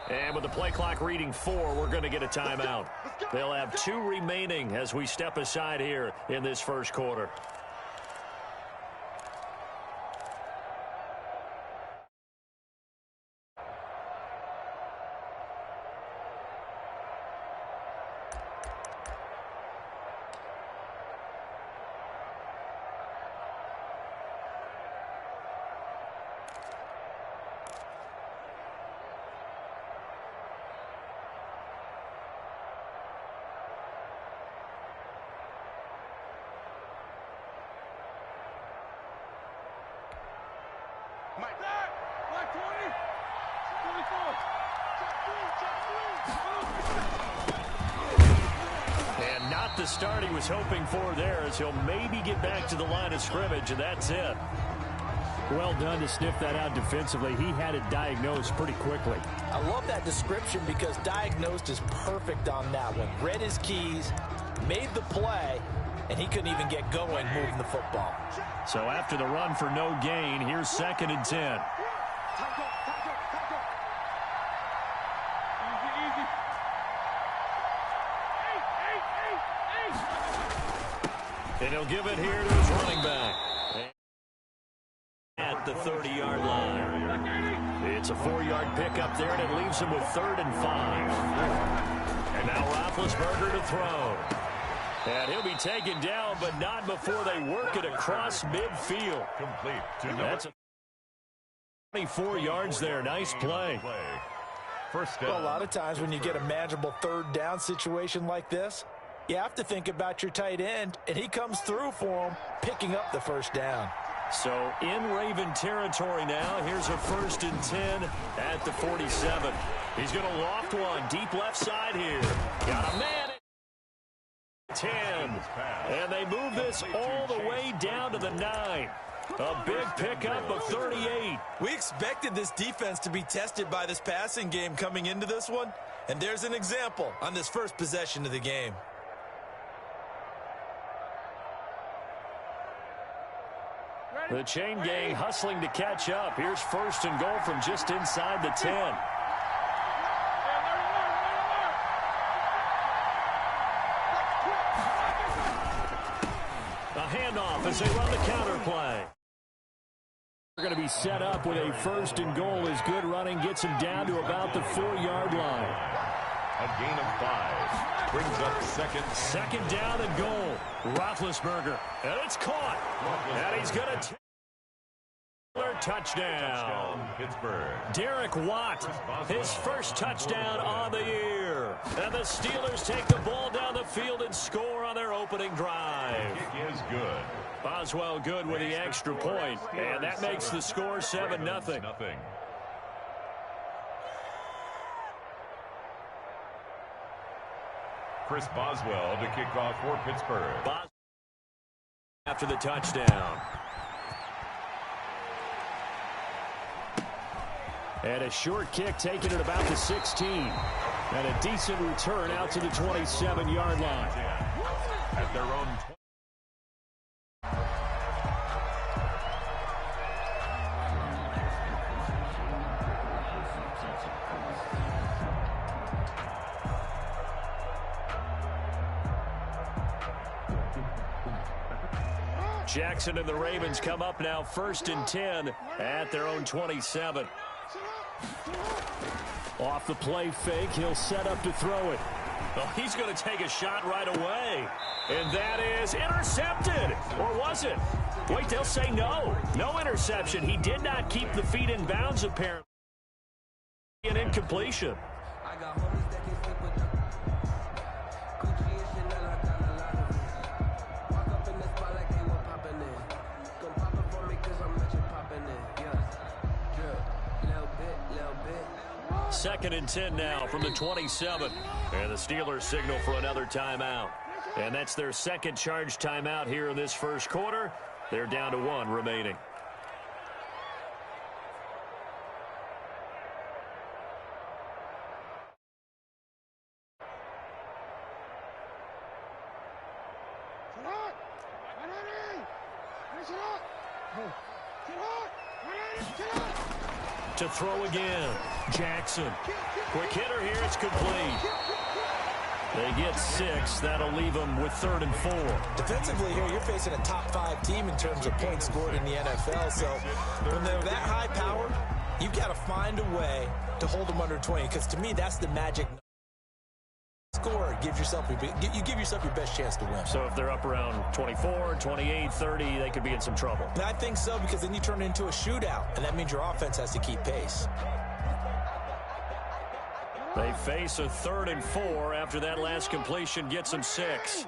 And with the play clock reading 4, we're going to get a timeout. They'll have 2 remaining as we step aside here in this first quarter. And not the start he was hoping for there, as he'll maybe get back to the line of scrimmage, and that's it. Well done to sniff that out defensively. He had it diagnosed pretty quickly. I love that description because diagnosed is perfect on that one. Read his keys, made the play, and he couldn't even get going moving the football. So after the run for no gain, here's 2nd and 10. And he'll give it here to his running back at the 30-yard line. It's a 4-yard pickup there, and it leaves him with 3rd and 5. And now Roethlisberger to throw. And he'll be taken down, but not before they work it across midfield. Complete. That's 24 yards there. Nice play. First down. Well, a lot of times when you get a manageable 3rd down situation like this, you have to think about your tight end, and he comes through for him, picking up the 1st down. So in Raven territory now. Here's a 1st and 10 at the 47. He's going to loft one deep left side here. Got a man at 10. And they move this all the way down to the 9. A big pickup of 38. We expected this defense to be tested by this passing game coming into this one, and there's an example on this first possession of the game. The chain gang hustling to catch up. Here's 1st and goal from just inside the 10. A handoff as they run the counter play. They're going to be set up with a 1st and goal as good running gets him down to about the 4-yard line. A gain of 5. Brings up 2nd down and goal. Roethlisberger. And it's caught. And he's going to touchdown. Pittsburgh. Derek Watt, his first touchdown on the year. And the Steelers take the ball down the field and score on their opening drive. Kick is good. Boswell good with the extra point. And that makes the score 7-0. Chris Boswell to kick off for Pittsburgh. After the touchdown. And a short kick taken at about the 16. And a decent return out to the 27-yard line. At their own 20. Jackson and the Ravens come up now 1st and 10 at their own 27. Off the play fake, he'll set up to throw it. Well, he's going to take a shot right away. And that is intercepted. Or was it? Wait, they'll say no. No interception. He did not keep the feet in bounds, apparently. An incompletion. Second and 10 now from the 27. And the Steelers signal for another timeout. And that's their second charge timeout here in this first quarter. They're down to 1 remaining. To throw again. Jackson. Quick hitter here. It's complete. They get 6. That'll leave them with 3rd and 4. Defensively here, you're facing a top 5 team in terms of points scored in the NFL. So when they're that high powered, you've got to find a way to hold them under 20. Because to me, that's the magic. Score, you give yourself your best chance to win. So if they're up around 24, 28, 30, they could be in some trouble. And I think so, because then you turn it into a shootout, and that means your offense has to keep pace. They face a 3rd and 4 after that last completion gets them 6.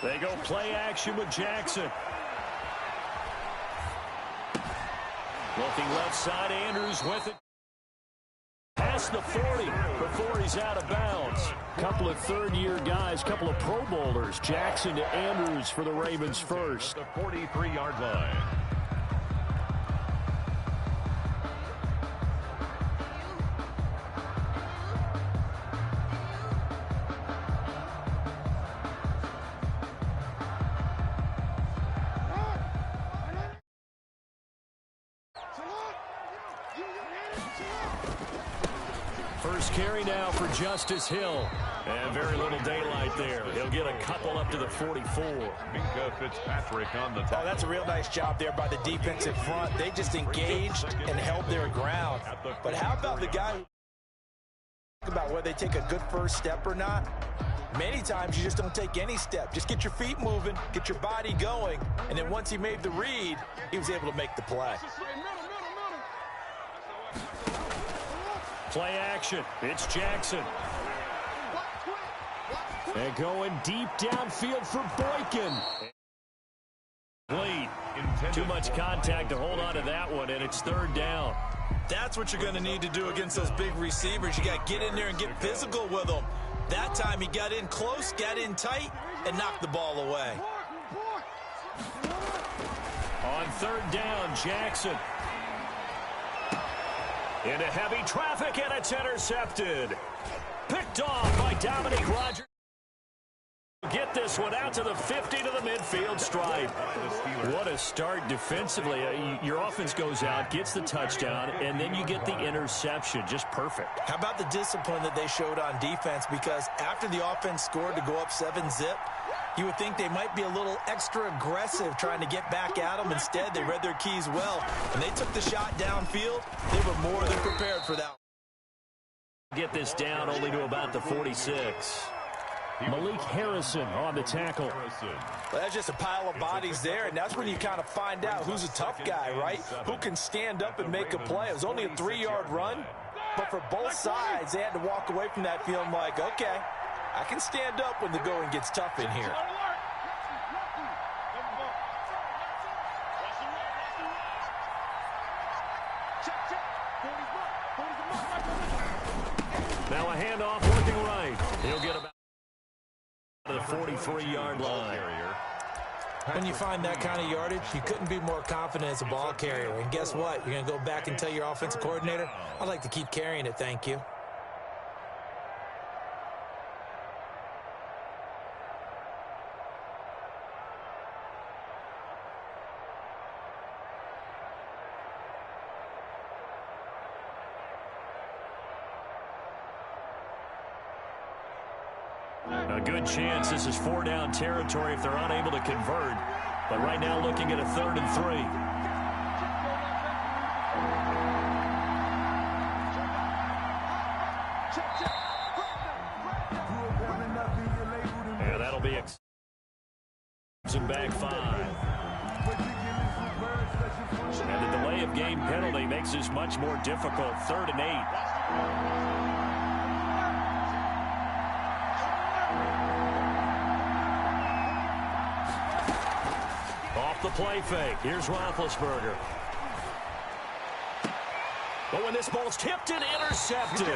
They go play action with Jackson. Looking left side, Andrews with it. Past the 40 before he's out of bounds. Couple of third-year guys, couple of Pro Bowlers. Jackson to Andrews for the Ravens first. The 43-yard line. First carry now for Justice Hill. And very little daylight there. He'll get a couple up to the 44. Minka Fitzpatrick on the top. Oh, that's a real nice job there by the defensive front. They just engaged and held their ground. But how about the guy about whether they take a good first step or not? Many times you just don't take any step. Just get your feet moving, get your body going, and then once he made the read, he was able to make the play. Play action. It's Jackson. And going deep downfield for Boykin. Lead. Too much contact to hold on to that one, and it's 3rd down. That's what you're going to need to do against those big receivers. You got to get in there and get physical with them. That time he got in close, got in tight, and knocked the ball away. On 3rd down, Jackson. Into heavy traffic, and it's intercepted. Picked off by Dominique Rodgers. Get this one out to the 50 to the midfield stripe. What a start defensively. Your offense goes out, gets the touchdown, and then you get the interception. Just perfect. How about the discipline that they showed on defense? Because after the offense scored to go up 7-zip, you would think they might be a little extra aggressive trying to get back at them. Instead, they read their keys well, and they took the shot downfield. They were more than prepared for that. Get this down only to about the 46. Malik Harrison on the tackle. Well, that's just a pile of bodies there, and that's when you kind of find out who's a tough guy, right? Who can stand up and make a play. It was only a 3-yard run, but for both sides, they had to walk away from that feeling like, okay, I can stand up when the going gets tough in here. Now a handoff working right. He'll get about to the 43-yard line. When you find that kind of yardage, you couldn't be more confident as a ball carrier. And guess what? You're going to go back and tell your offensive coordinator, I'd like to keep carrying it, thank you. A good chance this is 4-down territory if they're unable to convert. But right now looking at a 3rd and 3. And that'll be back 5. And the delay of game penalty makes this much more difficult. 3rd and 8. The play fake. Here's Roethlisberger. But when this ball's tipped and intercepted.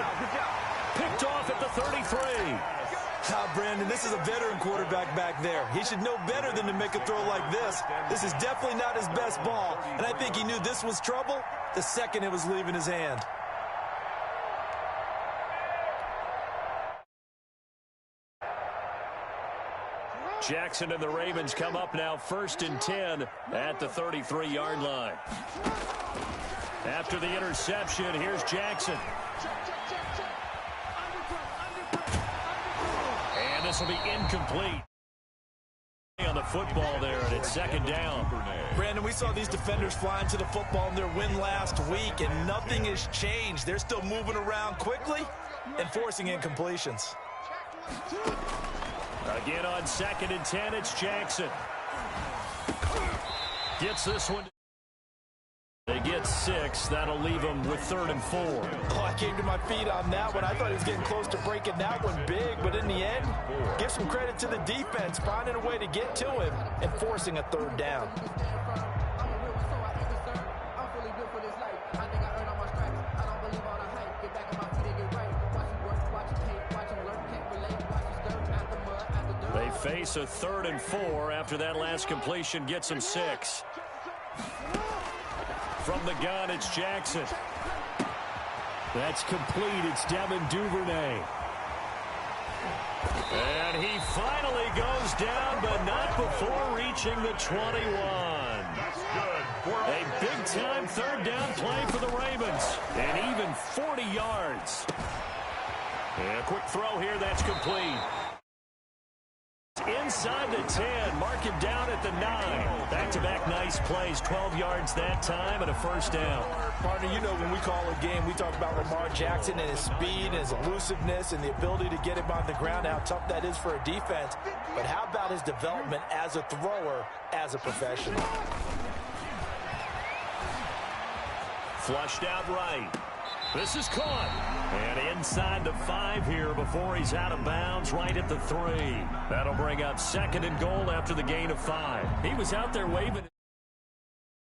Picked off at the 33. Brandon, this is a veteran quarterback back there. He should know better than to make a throw like this. This is definitely not his best ball, and I think he knew this was trouble the second it was leaving his hand. Jackson and the Ravens come up now 1st and 10 at the 33-yard line. After the interception, here's Jackson. And this will be incomplete on the football there, and it's second down. Brandon, we saw these defenders flying to the football in their win last week, and nothing has changed. They're still moving around quickly and forcing incompletions. Again on 2nd and 10, it's Jackson. Gets this one. They get 6. That'll leave them with 3rd and 4. Oh, I came to my feet on that one. I thought he was getting close to breaking that one big, but in the end, give some credit to the defense, finding a way to get to him and forcing a 3rd down. They face a 3rd and 4 after that last completion gets them 6. From the gun, it's Jackson. That's complete. It's Devin Duvernay. And he finally goes down, but not before reaching the 21. That's good. A big-time 3rd down play for the Ravens. And even 40 yards. And a quick throw here, that's complete. Inside the 10, mark him down at the 9. Back-to-back nice plays, 12 yards that time and a 1st down. Partner, you know when we call a game, we talk about Lamar Jackson and his speed and his elusiveness and the ability to get him on the ground, how tough that is for a defense. But how about his development as a thrower, as a professional? Flushed out right. This is caught. And inside the 5 here before he's out of bounds right at the 3. That'll bring up 2nd and goal after the gain of 5. He was out there waving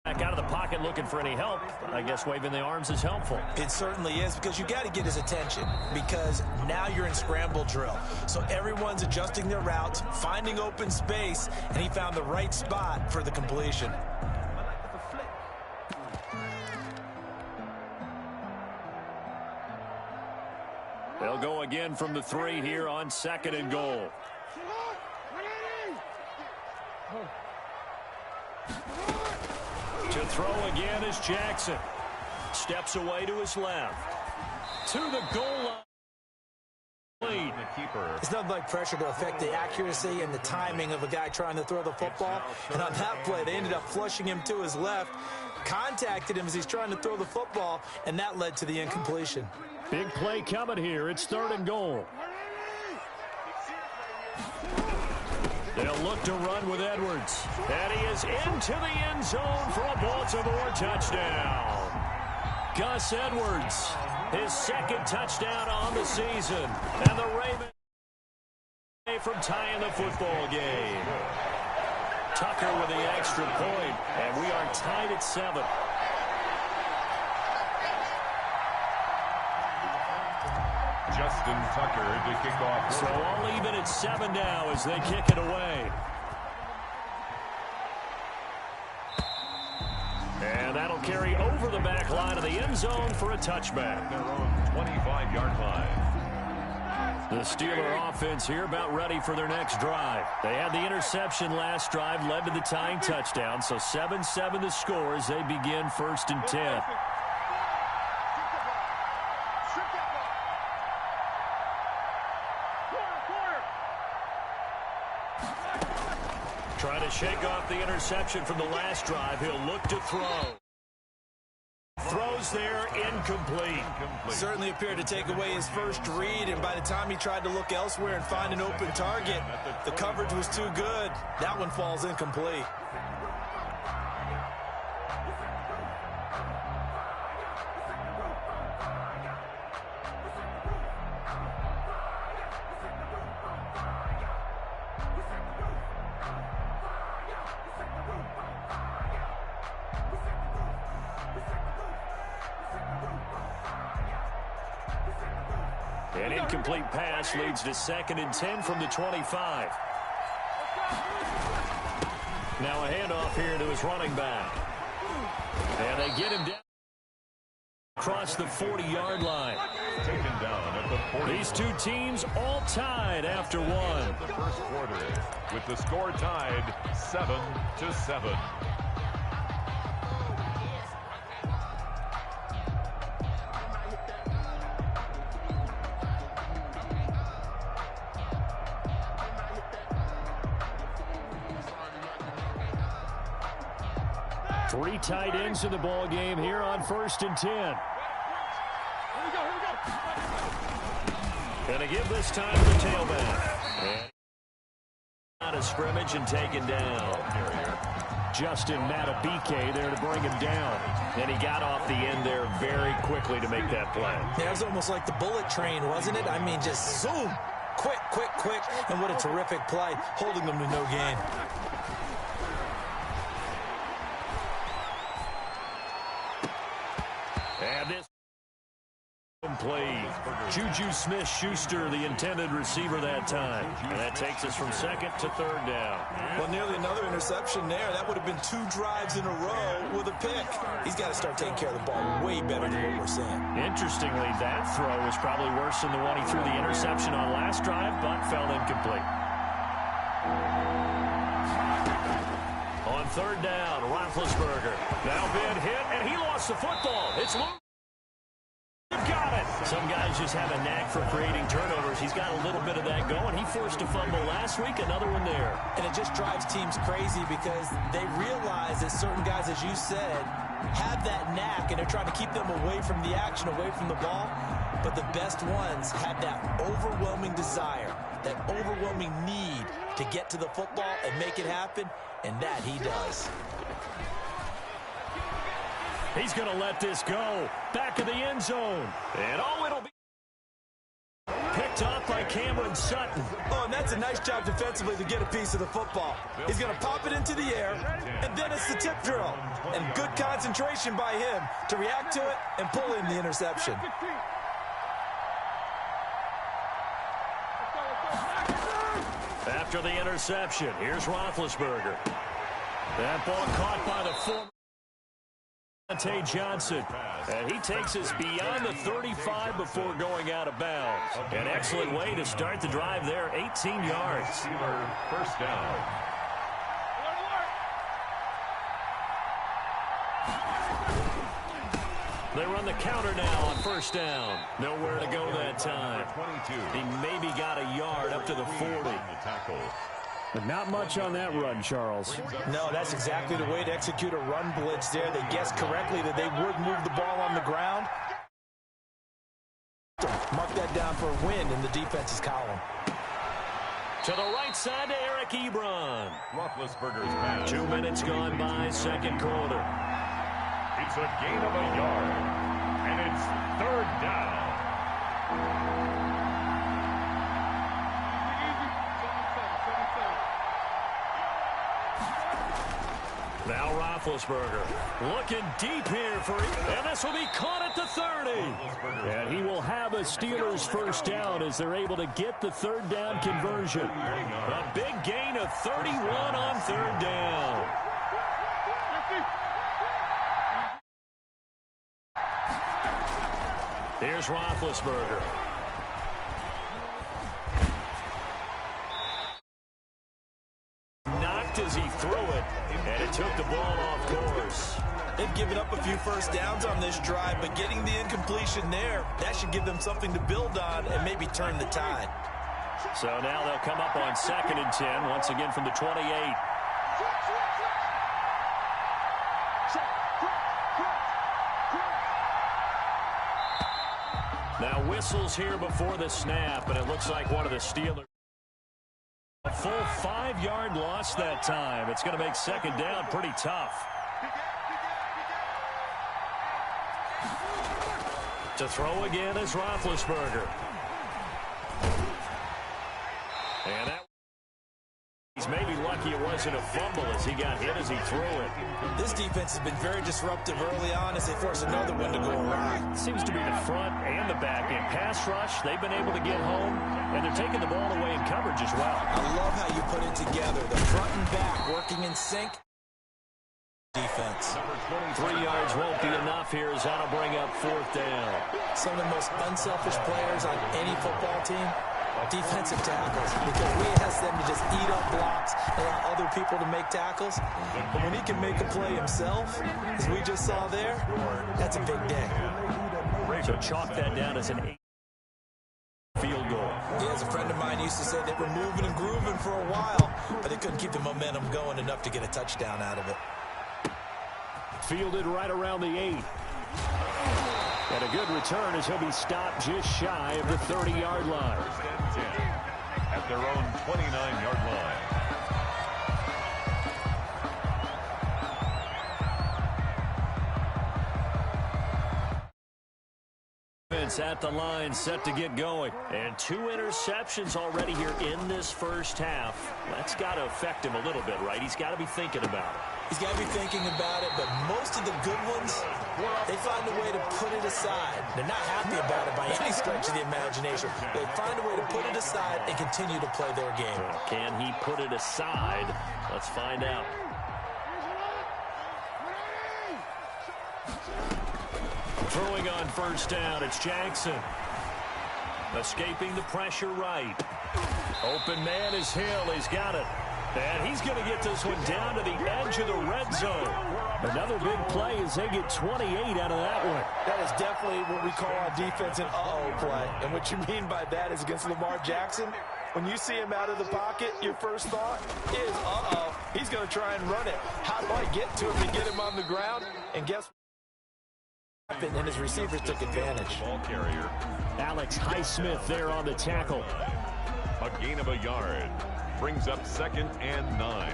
back out of the pocket looking for any help. I guess waving the arms is helpful. It certainly is, because you got to get his attention, because now you're in scramble drill. So everyone's adjusting their routes, finding open space, and he found the right spot for the completion. They'll go again from the 3 here on 2nd and goal. To throw again is Jackson. Steps away to his left. To the goal line. It's nothing like pressure to affect the accuracy and the timing of a guy trying to throw the football. And on that play, they ended up flushing him to his left, contacted him as he's trying to throw the football, and that led to the incompletion. Big play coming here. It's 3rd and goal. They'll look to run with Edwards. And he is into the end zone for a Baltimore touchdown. Gus Edwards, his 2nd touchdown on the season. And the Ravens from tying the football game. Tucker with the extra point. And we are tied at 7. Justin Tucker to kick off. So all even at 7 now as they kick it away. And that'll carry over the back line of the end zone for a touchback. Their own 25-yard line. The Steeler offense here about ready for their next drive. They had the interception last drive, led to the tying touchdown. So 7-7 the score as they begin 1st and 10. Trying to shake off the interception from the last drive. He'll look to throw. Throws there, incomplete. Certainly appeared to take away his first read, and by the time he tried to look elsewhere and find an open target, the coverage was too good. That one falls incomplete. An incomplete pass leads to 2nd and 10 from the 25. Now a handoff here to his running back. And they get him down across the 40-yard line. Taken down at the 40. These two teams all tied after one. The first quarter with the score tied 7-7. Three tight ends in the ball game here on 1st and 10. Going to give this time to the tailback. And out of scrimmage and taken down. Justin Matabike there to bring him down. And he got off the end there very quickly to make that play. Yeah, it was almost like the bullet train, wasn't it? I mean, just zoom. Quick, quick, quick. And what a terrific play, holding them to no gain. And this complete. Juju Smith-Schuster, the intended receiver that time. And that takes us from 2nd to 3rd down. Well, nearly another interception there. That would have been 2 drives in a row with a pick. He's got to start taking care of the ball way better than what we're seeing. Interestingly, that throw was probably worse than the one he threw the interception on last drive, but fell incomplete. On 3rd down, Roethlisberger. Now been hit, and he lost the football. It's loose. Got it. Some guys just have a knack for creating turnovers. He's got a little bit of that going. He forced a fumble last week, another one there. And it just drives teams crazy because they realize that certain guys, as you said, have that knack, and they're trying to keep them away from the action, away from the ball. But the best ones have that overwhelming desire, that overwhelming need to get to the football and make it happen, and that he does. He's going to let this go. Back of the end zone. And it'll be picked off by Cameron Sutton. Oh, and that's a nice job defensively to get a piece of the football. He's going to pop it into the air, and then it's the tip drill. And good concentration by him to react to it and pull in the interception. After the interception, here's Roethlisberger. That ball caught by the former Johnson, and he takes us beyond the 35 before going out of bounds. An excellent way to start the drive there, 18 yards. First down. They run the counter now on 1st down. Nowhere to go that time. He maybe got a yard up to the 40. But not much on that run, Charles. No, that's exactly the way to execute a run blitz there. They guessed correctly that they would move the ball on the ground. Mark that down for a win in the defense's column. To the right side to Eric Ebron. Roethlisberger's pass. 2 minutes gone by, 2nd quarter. It's a gain of a yard, and it's 3rd down. Now Roethlisberger looking deep here for him, and this will be caught at the 30. And he will have a Steelers 1st down as they're able to get the 3rd down conversion. A big gain of 31 on 3rd down. Here's Roethlisberger. Knocked as he threw it, and it took the ball off course. They've given up a few 1st downs on this drive, but getting the incompletion there, that should give them something to build on and maybe turn the tide. So now they'll come up on 2nd and 10, once again from the 28. Now whistles here before the snap, and it looks like one of the Steelers. A full 5-yard loss that time. It's going to make 2nd down pretty tough. To throw again is Roethlisberger. And that, he's maybe lucky it wasn't a fumble as he got hit as he threw it. This defense has been very disruptive early on as they force another one to go awry. Seems to be the front and the back end. Pass rush, they've been able to get home, and they're taking the ball away in coverage as well. I love how you put it together. The front and back working in sync. Defense. 3 yards won't be enough here as that'll bring up 4th down. Some of the most unselfish players on any football team, defensive tackles, because we ask them to just eat up blocks and allow other people to make tackles. But when he can make a play himself, as we just saw there, that's a big day. So chalk that down as an 8 field goal. Yeah, as a friend of mine used to say, they were moving and grooving for a while, but they couldn't keep the momentum going enough to get a touchdown out of it. Fielded right around the 8. And a good return as he'll be stopped just shy of the 30-yard line. First and 10 at their own 29-yard line. At the line, set to get going. And 2 interceptions already here in this first half. That's got to affect him a little bit, right? He's got to be thinking about it. He's got to be thinking about it, but most of the good ones, they find a way to put it aside. They're not happy about it by any stretch of the imagination. They find a way to put it aside and continue to play their game. Can he put it aside? Let's find out. Throwing on first down, it's Jackson. Escaping the pressure right. Open man is Hill. He's got it. And he's going to get this one down to the edge of the red zone. Another big play as they get 28 out of that one. That is definitely what we call on defense an uh-oh play. And what you mean by that is against Lamar Jackson, when you see him out of the pocket, your first thought is, uh-oh, he's going to try and run it. How do I get to him to get him on the ground? And guess what? And his receivers took advantage. Ball carrier. Alex Highsmith there on the tackle. A gain of a yard. Brings up 2nd and 9.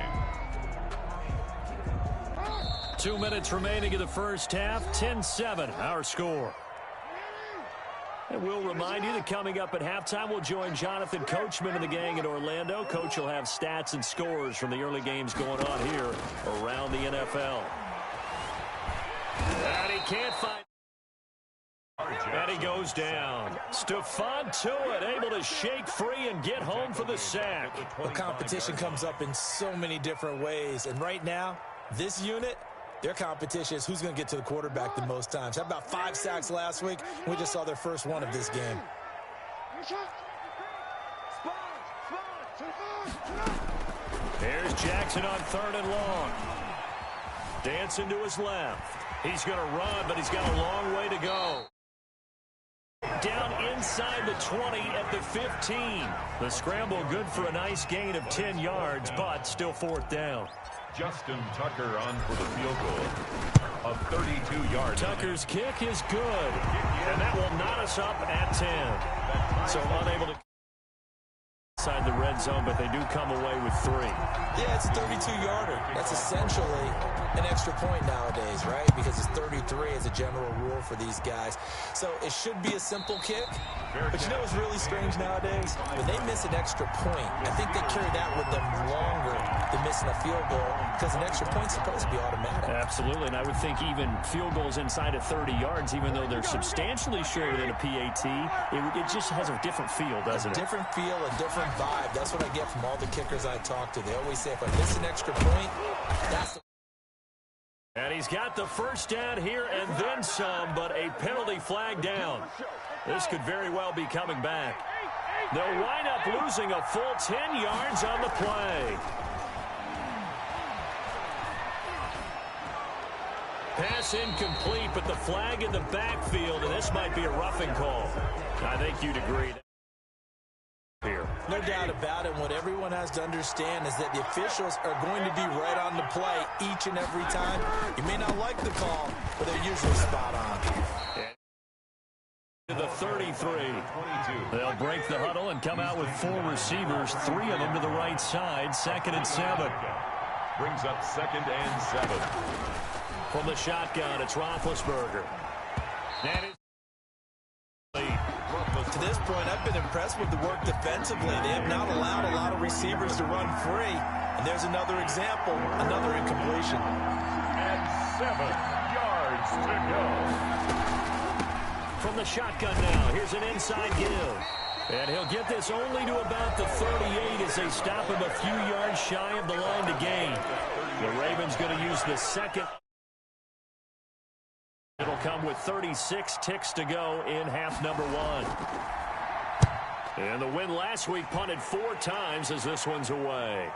2 minutes remaining in the first half. 10-7, our score. And we'll remind you that coming up at halftime, we'll join Jonathan Coachman and the gang in Orlando. Coach will have stats and scores from the early games going on here around the NFL. And he can't find. And he goes down. Stephon Tuitt able to shake free and get home for the sack. The competition comes up in so many different ways. And right now, this unit, their competition is who's going to get to the quarterback the most times. How about 5 sacks last week? We just saw their first one of this game. There's Jackson on 3rd and long. Dancing to his left. He's going to run, but he's got a long way to go. Down inside the 20 at the 15. The scramble good for a nice gain of 10 yards, but still 4th down. Justin Tucker on for the field goal. A 32-yard. Tucker's kick is good, and that will knot us up at 10. So unable to inside the red zone, but they do come away with 3. Yeah, it's a 32-yarder. That's essentially an extra point nowadays, right? Because it's 33 as a general rule for these guys. So it should be a simple kick. But you know what's really strange nowadays? When they miss an extra point, I think they carry that with them longer than missing a field goal because an extra point's supposed to be automatic. Absolutely, and I would think even field goals inside of 30 yards, even though they're substantially shorter than a PAT, it just has a different feel, doesn't it? A different feel, a different vibe. That's what I get from all the kickers I talk to. They always say, if I miss an extra point, that's the... And he's got the first down here and then some, but a penalty flag down. This could very well be coming back. They'll wind up losing a full 10 yards on the play. Pass incomplete, but the flag in the backfield, and this might be a roughing call. I think you'd agree. Here. No doubt about it. What everyone has to understand is that the officials are going to be right on the play each and every time. You may not like the call, but they're usually spot on. To the 33. They'll break the huddle and come out with 4 receivers, 3 of them to the right side. 2nd and 7. Brings up 2nd and 7. From the shotgun, it's Roethlisberger. That is. To this point, I've been impressed with the work defensively. They have not allowed a lot of receivers to run free. And there's another example, another incompletion. And 7 yards to go. From the shotgun now, here's an inside give. And he'll get this only to about the 38 as they stop him a few yards shy of the line to gain. The Ravens going to use the second. It'll come with 36 ticks to go in half number 1. And the win last week punted 4 times as this one's away.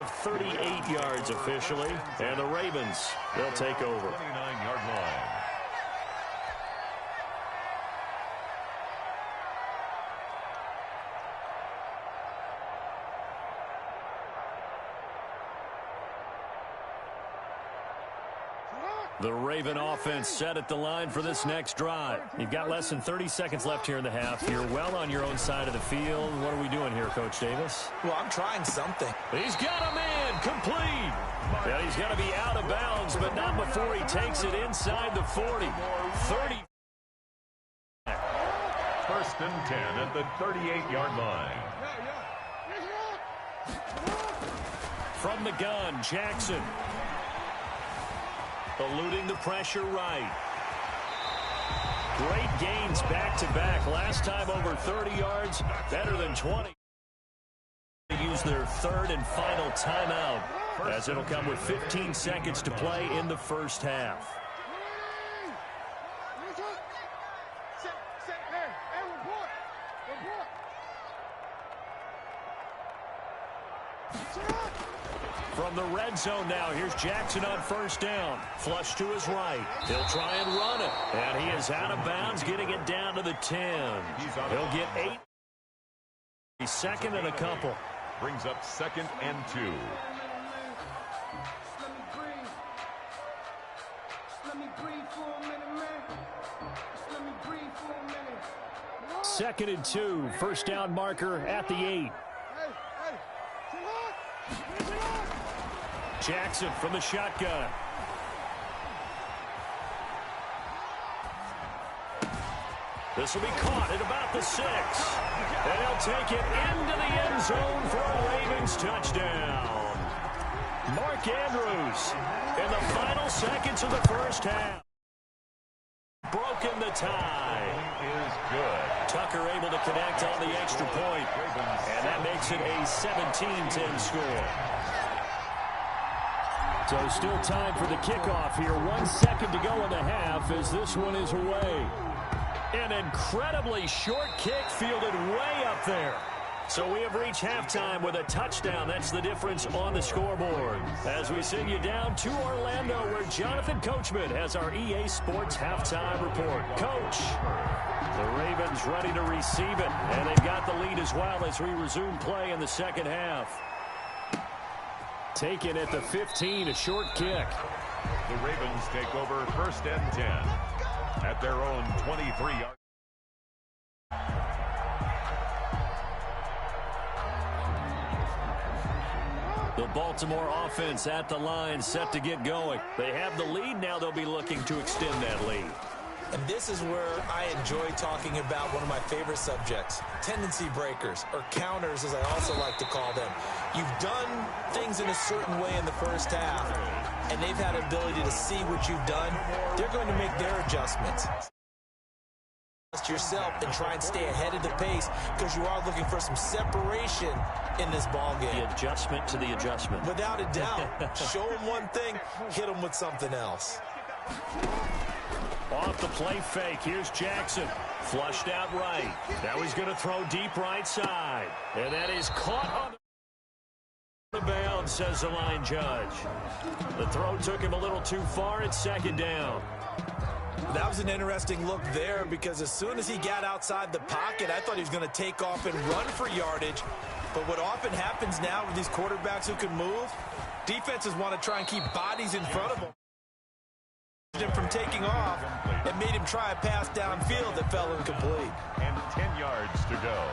38 yards officially, and the Ravens, they'll take over. 29-yard line. The Raven offense set at the line for this next drive. You've got less than 30 seconds left here in the half. You're well on your own side of the field. What are we doing here, Coach Davis? Well, I'm trying something. He's got a man complete. Yeah, he's got to be out of bounds, but not before he takes it inside the 40. 30. First and 10 at the 38-yard line. From the gun, Jackson. Eluding the pressure right. Great gains back-to-back. Last time over 30 yards, better than 20. Use their third and final timeout, as it'll come with 15 seconds to play in the first half. From the red zone now, here's Jackson on first down. Flush to his right. He'll try and run it. And he is out of bounds, getting it down to the 10. He'll get 8. Second and a couple. Brings up 2nd and 2. Second and 2. First down marker at the 8. Jackson from the shotgun. This will be caught at about the 6. And he'll take it into the end zone for a Ravens touchdown. Mark Andrews in the final seconds of the first half. Broken the tie. Is good. Tucker able to connect on the extra point. And that makes it a 17-10 score. So still time for the kickoff here. 1 second to go in the half as this one is away. An incredibly short kick fielded way up there. So we have reached halftime with a touchdown. That's the difference on the scoreboard. As we send you down to Orlando, where Jonathan Coachman has our EA Sports halftime report. Coach, the Ravens ready to receive it, and they've got the lead as well as we resume play in the second half. Taken at the 15, a short kick. The Ravens take over 1st and 10 at their own 23-yard. The Baltimore offense at the line, set to get going. They have the lead. Now they'll be looking to extend that lead. And this is where I enjoy talking about one of my favorite subjects, tendency breakers, or counters as I also like to call them. You've done things in a certain way in the first half, and they've had ability to see what you've done. They're going to make their adjustments. Yourself and try and stay ahead of the pace because you are looking for some separation in this ball game. The adjustment to the adjustment. Without a doubt. Show them one thing, hit them with something else. Off the play fake, here's Jackson. Flushed out right. Now he's going to throw deep right side. And that is caught on the bounds, says the line judge. The throw took him a little too far at second down. That was an interesting look there because as soon as he got outside the pocket, I thought he was going to take off and run for yardage. But what often happens now with these quarterbacks who can move, defenses want to try and keep bodies in front of them. Him from taking off and made him try a pass downfield that fell incomplete. And 10 yards to go.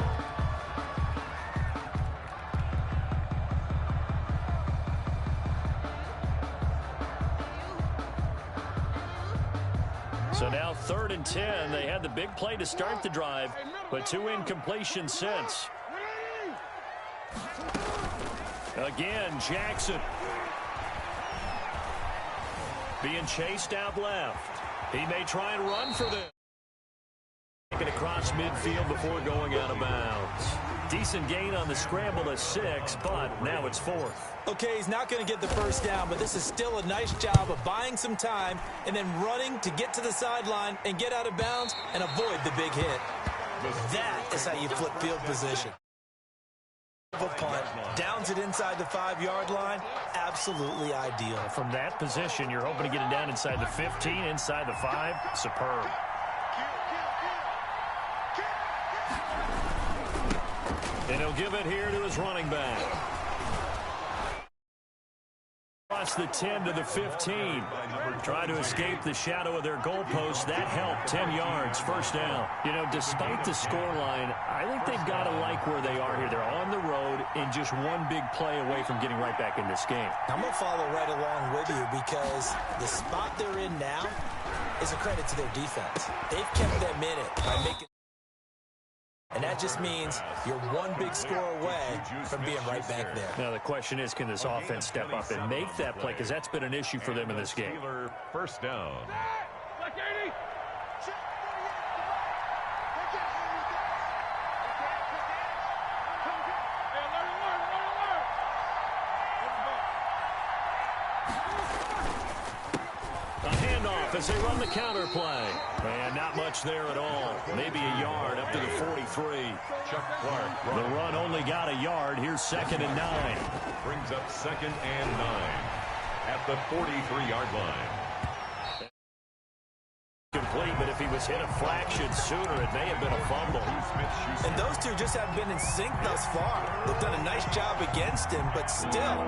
So now 3rd and 10. They had the big play to start the drive, but 2 incompletions since. Again, Jackson. Being chased out left. He may try and run for this. Taken across midfield before going out of bounds. Decent gain on the scramble to 6, but now it's 4th. Okay, he's not going to get the first down, but this is still a nice job of buying some time and then running to get to the sideline and get out of bounds and avoid the big hit. That is how you flip field position. Punt, downs it inside the 5-yard line, absolutely ideal. From that position, you're hoping to get it down inside the 15, inside the 5. Superb. And he'll give it here to his running back. across the 10 to the 15. Try to escape the shadow of their goalpost. That helped. 10 yards, first down. You know, despite the scoreline, I think they've got to like where they are here. They're on the road and just one big play away from getting right back in this game. I'm going to follow right along with you because the spot they're in now is a credit to their defense. They've kept them in it by making... And that just means you're one big score away from being right back there. Now, the question is, can this offense step up and make that play? Because that's been an issue for them in this game. First down. As they run the counter play. And not much there at all. Maybe a yard up to the 43. Chuck Clark. The run only got a yard. Here's 2nd and 9. Brings up 2nd and 9 at the 43-yard line. Complete, but if he was hit a fraction sooner, it may have been a fumble. And those two just haven't been in sync thus far. They've done a nice job against him, but still,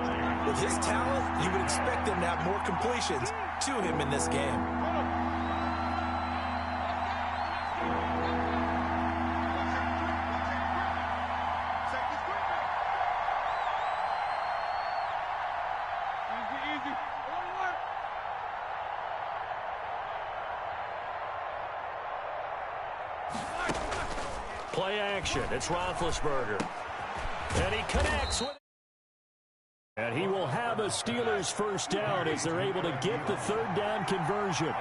with his talent, you would expect them to have more completions to him in this game. Play action. It's Roethlisberger. And he connects with... And he will have a Steelers first down as they're able to get the 3rd down conversion.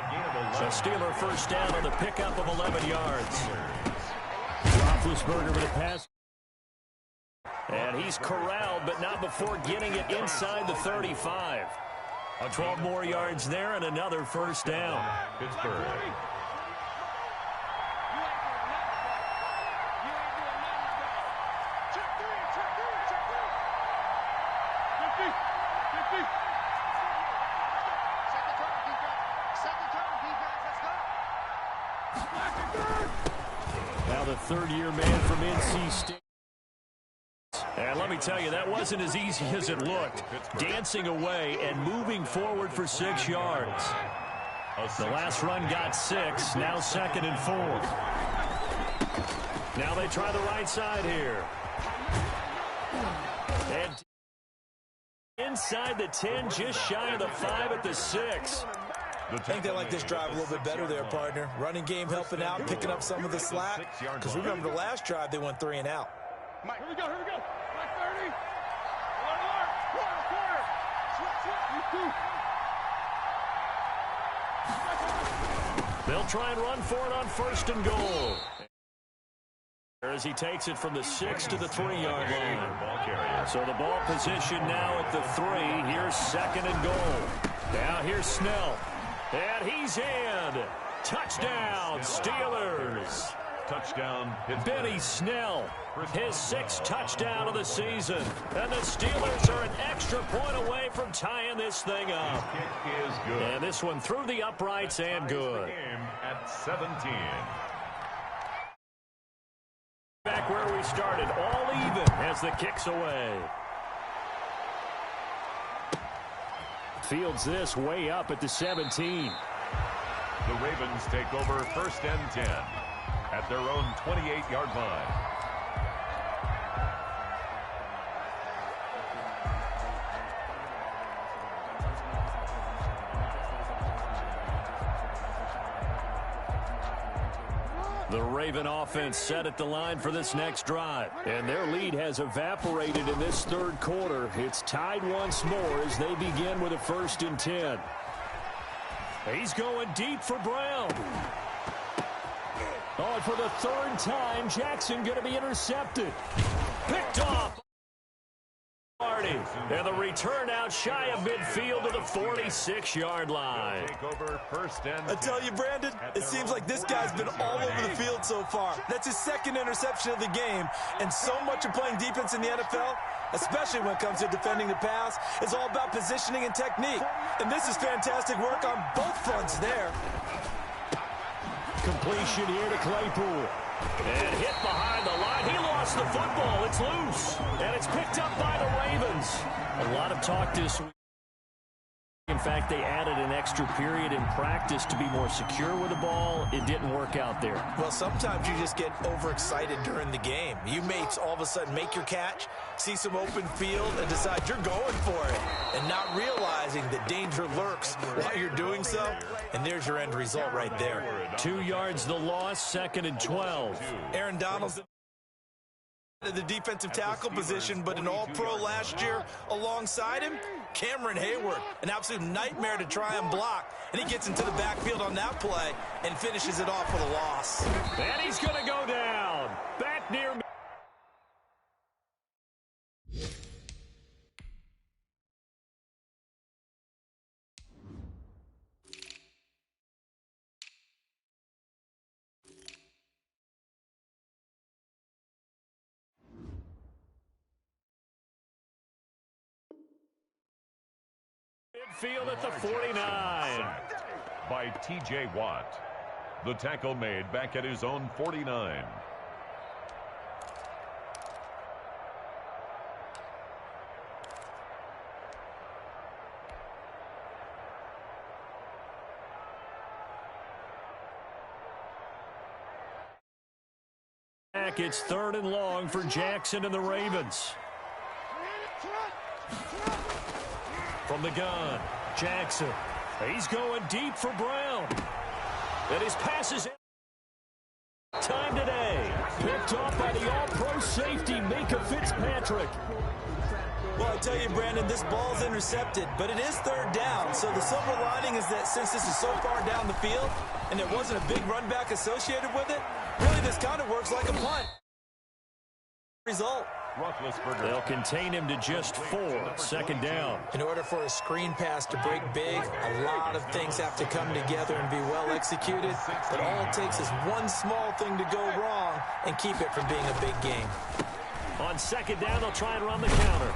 So Steeler first down on the pickup of 11 yards. Roethlisberger with a pass. And he's corralled, but not before getting it inside the 35. 12 more yards there and another first down. Pittsburgh. Now the 3rd-year man from NC State. And let me tell you, that wasn't as easy as it looked. Dancing away and moving forward for 6 yards. The last run got 6, now 2nd and 4. Now they try the right side here. And inside the 10, just shy of the 5 at the 6. I think they like this drive a little bit better there, partner. Running game helping out, picking up some of the slack. Because remember, the last drive, they went 3 and out. Mike, here we go. Black 30. Alert. Quarter. Switch. They'll try and run for it on 1st and goal. As he takes it from the 6 to the 3-yard line. So the ball position now at the 3. Here's 2nd and goal. Now here's Snell. And he's in. Touchdown, Steelers. Touchdown, Benny Snell, his 6th touchdown of the season. And the Steelers are an extra point away from tying this thing up. Kick is good. And this one through the uprights and good. At 17. Back where we started, all even as the kick's away. Fields this way up at the 17. The Ravens take over 1st and 10 at their own 28-yard line. The Raven offense set at the line for this next drive. And their lead has evaporated in this 3rd quarter. It's tied once more as they begin with a 1st and 10. He's going deep for Brown. Oh, and for the 3rd time, Jackson going to be intercepted. Picked off. And the return out shy of midfield to the 46-yard line. I tell you, Brandon, it seems like this guy's been all over the field so far. That's his 2nd interception of the game. And so much of playing defense in the NFL, especially when it comes to defending the pass, is all about positioning and technique. And this is fantastic work on both fronts there. Completion here to Claypool. And hit behind the line. He lost the football. It's loose. And it's picked up by the Ravens. A lot of talk this week. In fact, they added an extra period in practice to be more secure with the ball. It didn't work out there. Well, sometimes you just get overexcited during the game. You may all of a sudden make your catch, see some open field, and decide you're going for it, and not realizing that danger lurks while you're doing so. And there's your end result right there. 2 yards the loss, 2nd and 12. Aaron Donald's the defensive tackle position, but an all-pro last year alongside him, Cameron Hayward, an absolute nightmare to try and block. And he gets into the backfield on that play and finishes it off with a loss. And he's going to go down. Back near me. Midfield at the 49. By T.J. Watt. The tackle made back at his own 49. It's 3rd and long for Jackson and the Ravens. From the gun, Jackson. He's going deep for Brown. And his pass is time today. Picked off by the all-pro safety, Micah Fitzpatrick. Well, I tell you, Brandon, this ball's intercepted, but it is 3rd down. So the silver lining is that since this is so far down the field and there wasn't a big run back associated with it, really this kind of works like a punt. Result. They'll contain him to just 4, 2nd down. In order for a screen pass to break big, a lot of things have to come together and be well executed. But all it takes is one small thing to go wrong and keep it from being a big game. On 2nd down, they'll try and run the counter.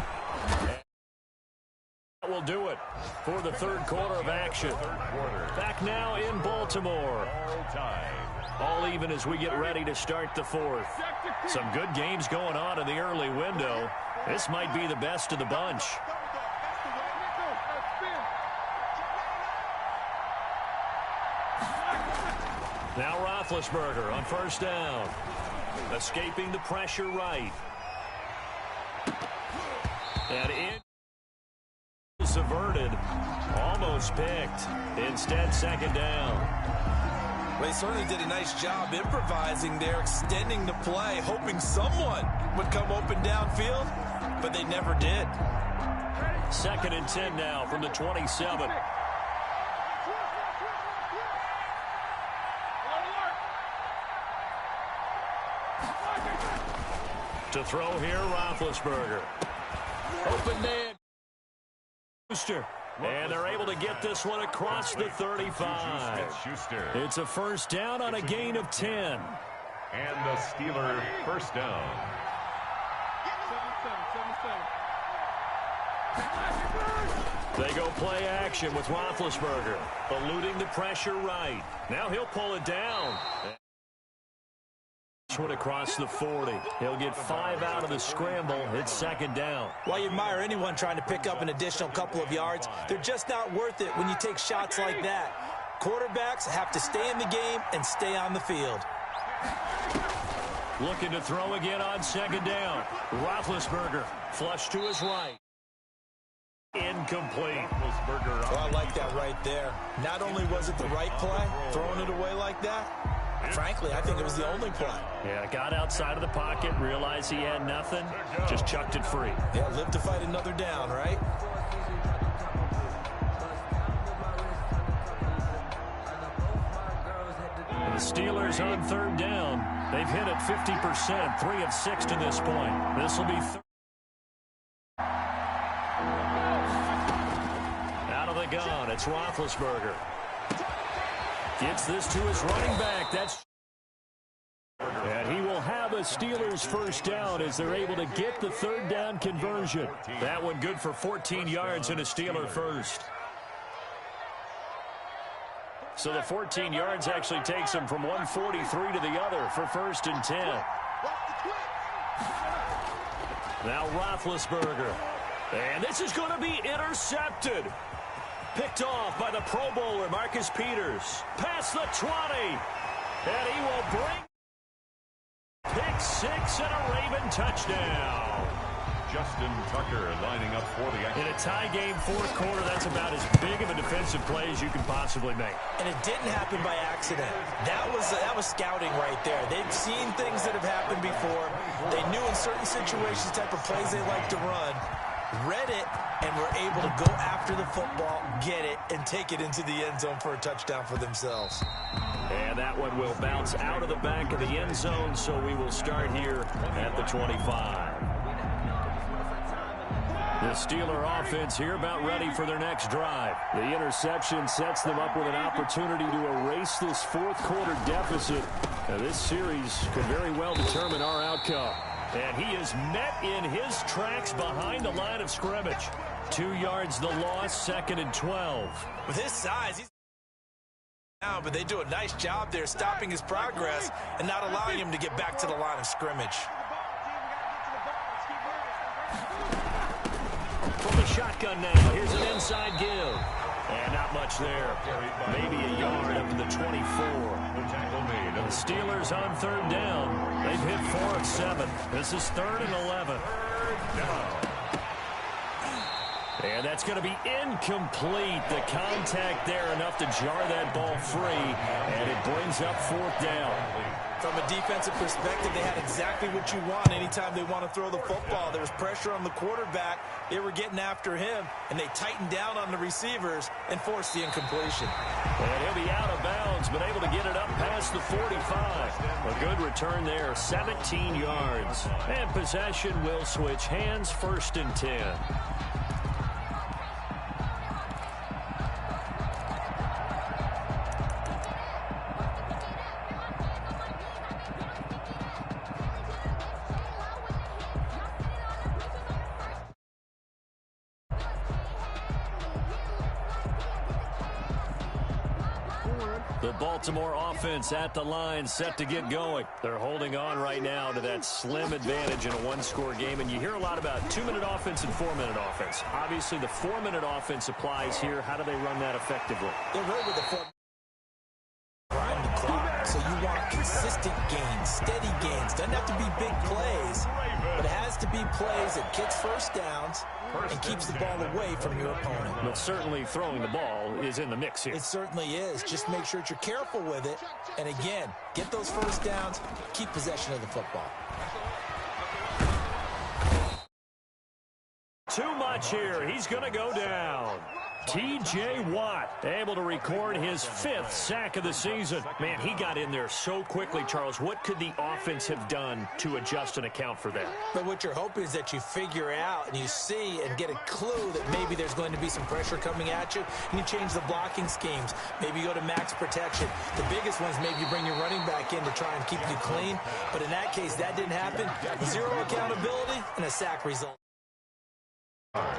That will do it for the 3rd quarter of action. Back now in Baltimore. All even as we get ready to start the 4th. Some good games going on in the early window. This might be the best of the bunch. Now Roethlisberger on 1st down. Escaping the pressure right. And in subverted. Almost picked. Instead, 2nd down. Well, they certainly did a nice job improvising there, extending the play, hoping someone would come open downfield, but they never did. 2nd and 10 now from the 27. To throw here, Roethlisberger. Open man. Schuster. And they're able to get this one across the 35. It's a 1st down on a gain of 10. And the Steeler 1st down. They go play action with Roethlisberger. Eluding the pressure right. Now he'll pull it down. One across the 40. He'll get 5 out of the scramble. It's 2nd down. While you admire anyone trying to pick up an additional couple of yards, they're just not worth it when you take shots like that. Quarterbacks have to stay in the game and stay on the field. Looking to throw again on 2nd down. Roethlisberger flush to his right. Incomplete. Well, I like that right there. Not only was it the right play, throwing it away like that, frankly, I think it was the only play. Yeah, got outside of the pocket, realized he had nothing, just chucked it free. Yeah, live to fight another down, right? And the Steelers on 3rd down. They've hit it 50%, 3 of 6 to this point. This will be out of the gun. It's Roethlisberger. Gets this to his running back. And he will have a Steelers 1st down as they're able to get the 3rd down conversion. That one good for 14 yards and a Steeler 1st. So the 14 yards actually takes him from 143 to the other for 1st and 10. Now Roethlisberger. And this is going to be intercepted. Picked off by the Pro Bowler, Marcus Peters. Past the 20. And he will bring pick 6 and a Raven touchdown. Justin Tucker lining up for the In a tie game fourth quarter, that's about as big of a defensive play as you can possibly make. And it didn't happen by accident. That was scouting right there. They've seen things that have happened before. They knew in certain situations the type of plays they like to run, read it, and were able to go after the football, get it, and take it into the end zone for a touchdown for themselves. And that one will bounce out of the back of the end zone, so we will start here at the 25. The Steeler offense here about ready for their next drive. The interception sets them up with an opportunity to erase this fourth quarter deficit. Now, this series could very well determine our outcome. And he is met in his tracks behind the line of scrimmage. 2 yards the loss, 2nd and 12. With his size, he's down, but they do a nice job there stopping his progress and not allowing him to get back to the line of scrimmage. From the shotgun now, here's an inside give. And not much there. Maybe a yard up to the 24. The Steelers on 3rd down. They've hit 4 of 7. This is 3rd and 11. And that's going to be incomplete. The contact there enough to jar that ball free. And it brings up 4th down. From a defensive perspective, they had exactly what you want anytime they want to throw the football. There was pressure on the quarterback. They were getting after him, and they tightened down on the receivers and forced the incompletion. And he'll be out of bounds, but able to get it up past the 45. A good return there, 17 yards. And possession will switch hands, 1st and 10. The Baltimore offense at the line, set to get going. They're holding on right now to that slim advantage in a one-score game. And you hear a lot about 2-minute offense and 4-minute offense. Obviously, the 4-minute offense applies here. How do they run that effectively? They run with the 4 grind the clock. So you want consistent gains, steady gains. Doesn't have to be big plays, but it has to be plays that gets first downs and keeps the ball away from your opponent. But certainly throwing the ball is in the mix here. It certainly is. Just make sure that you're careful with it. And again, get those first downs, keep possession of the football. Too much here. He's going to go down. T.J. Watt able to record his 5th sack of the season. Man, he got in there so quickly, Charles. What could the offense have done to adjust and account for that? But what you're hoping is that you figure out and you see and get a clue that maybe there's going to be some pressure coming at you, and you change the blocking schemes. Maybe you go to max protection. The biggest ones, maybe you bring your running back in to try and keep you clean. But in that case, that didn't happen. 0 accountability and a sack result.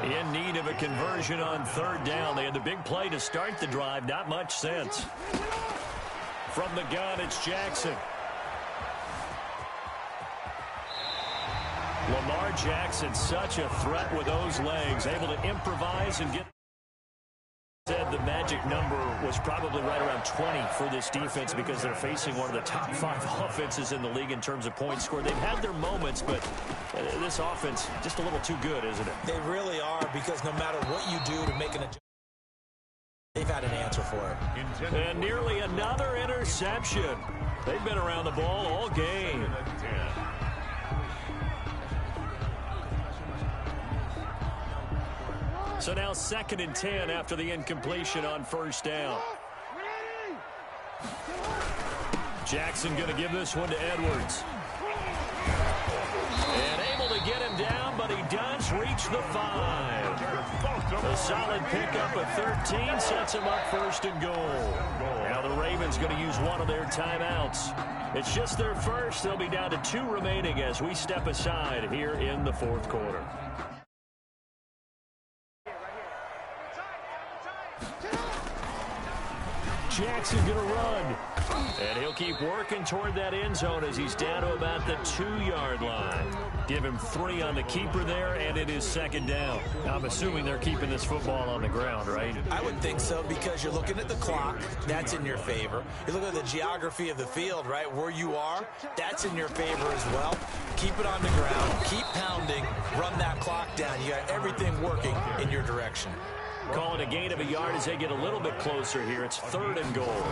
In need of a conversion on 3rd down. They had the big play to start the drive. Not much sense. From the gun, it's Jackson. Lamar Jackson, such a threat with those legs. Able to improvise and get... Said the magic number was probably right around 20 for this defense because they're facing one of the top 5 offenses in the league in terms of points scored. They've had their moments, but this offense just a little too good, isn't it? They really are, because no matter what you do to make an adjustment, they've had an answer for it. And nearly another interception. They've been around the ball all game. So now 2nd and 10 after the incompletion on 1st down. Jackson going to give this one to Edwards. And able to get him down, but he does reach the 5. A solid pickup of 13 sets him up 1st and goal. Now the Ravens going to use one of their timeouts. It's just their first. They'll be down to 2 remaining as we step aside here in the 4th quarter. Jackson going to run. And he'll keep working toward that end zone as he's down to about the 2-yard line. Give him 3 on the keeper there, and it is second down. I'm assuming they're keeping this football on the ground, right? I would think so, because you're looking at the clock. That's in your favor. You look at the geography of the field, right, where you are. That's in your favor as well. Keep it on the ground. Keep pounding. Run that clock down. You got everything working in your direction. Call it a gain of a yard as they get a little bit closer here. It's 3rd and goal.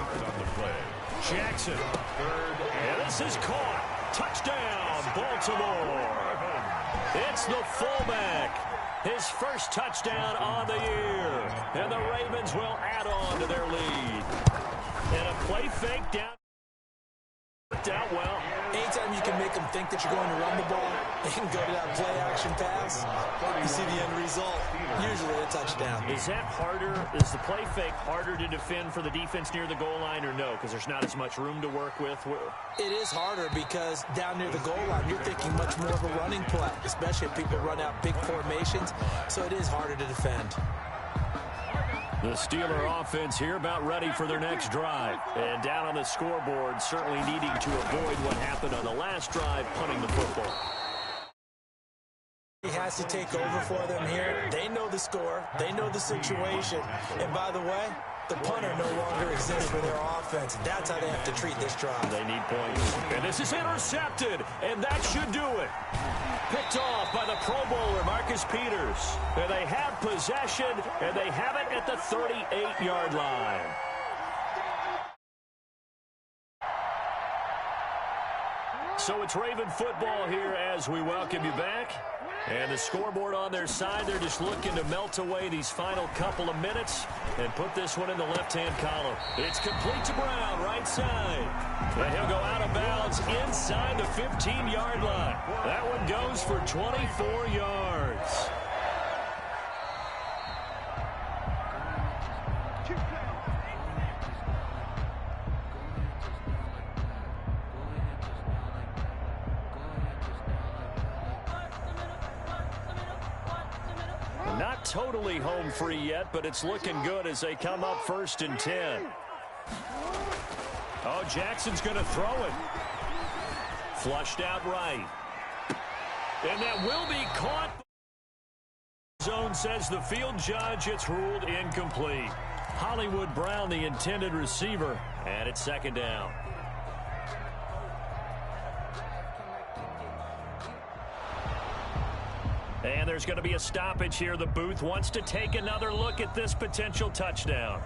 Jackson. And this is caught. Touchdown, Baltimore. It's the fullback. His first touchdown on the year. And the Ravens will add on to their lead. And a play fake down. Worked out well. Anytime you can make them think that you're going to run the ball and go to that play-action pass, you see the end result, usually a touchdown. Is that harder? Is the play fake harder to defend for the defense near the goal line or no? Because there's not as much room to work with? It is harder because down near the goal line, you're thinking much more of a running play, especially if people run out big formations, so it is harder to defend. The Steeler offense here about ready for their next drive. And down on the scoreboard, certainly needing to avoid what happened on the last drive, punting the football. He has to take over for them here. They know the score. They know the situation. And by the way, the punter no longer exists for their offense. That's how they have to treat this drive. They need points. And this is intercepted, and that should do it. Picked off by the Pro Bowler, Marcus Peters. And they have possession, and they have it at the 38-yard line. So it's Raven football here as we welcome you back. And the scoreboard on their side, they're just looking to melt away these final couple of minutes and put this one in the left-hand column. It's complete to Brown, right side. And he'll go out of bounds inside the 15-yard line. That one goes for 24 yards. Not totally home free yet, but it's looking good as they come up 1st and 10. Oh, Jackson's going to throw it. Flushed out right. And that will be caught. Zone says the field judge, it's ruled incomplete. Hollywood Brown, the intended receiver, and it's 2nd down. And there's going to be a stoppage here. The booth wants to take another look at this potential touchdown.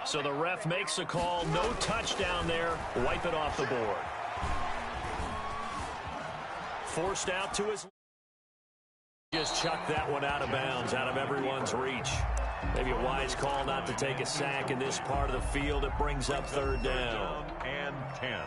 So the ref makes a call. No touchdown there. Wipe it off the board. Forced out to his... Just chucked that one out of bounds, out of everyone's reach. Maybe a wise call not to take a sack in this part of the field. It brings up 3rd down. And 10.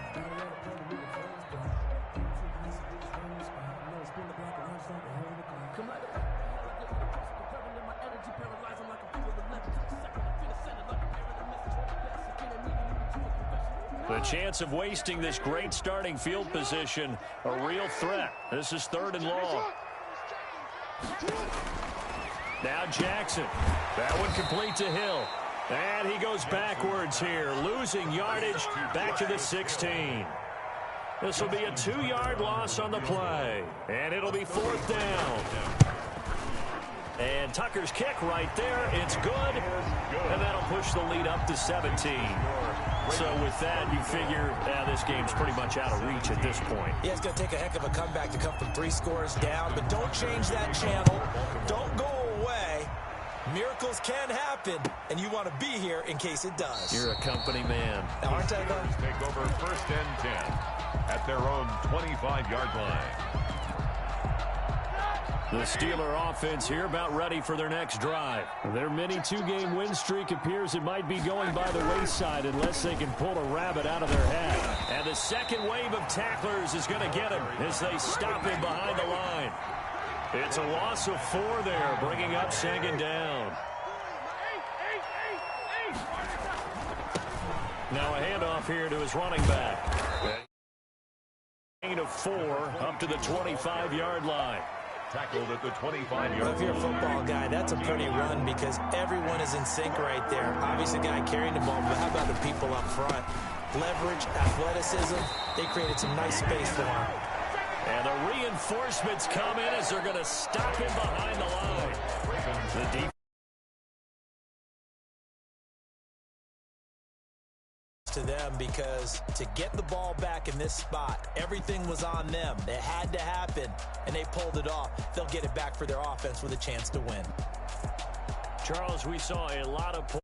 The chance of wasting this great starting field position, a real threat. This is 3rd and long. Now Jackson. That one complete to Hill. And he goes backwards here, losing yardage back to the 16. This will be a 2-yard loss on the play. And it'll be 4th down. And Tucker's kick right there. It's good. And that'll push the lead up to 17. So with that, you figure this game's pretty much out of reach at this point. Yeah, it's going to take a heck of a comeback to come from 3 scores down. But don't change that channel. Don't go away. Miracles can happen, and you want to be here in case it does. You're a company man. Now, aren't I, though? Take over 1st and 10 at their own 25-yard line. The Steeler offense here about ready for their next drive. Their mini 2-game win streak appears it might be going by the wayside unless they can pull a rabbit out of their hat. And the second wave of tacklers is going to get him as they stop him behind the line. It's a loss of 4 there, bringing up 2nd down. Now a handoff here to his running back. Gain of 4 up to the 25-yard line. Tackled at the 25-yard Well, if you're a football guy, that's a pretty run because everyone is in sync right there. Obviously, the guy carrying the ball, but how about the people up front? Leverage, athleticism, they created some nice space for him. And the reinforcements come in as they're going to stop him behind the line. The defense to them because to get the ball back in this spot, everything was on them. It had to happen, and they pulled it off. They'll get it back for their offense with a chance to win. Charles, we saw a lot of points.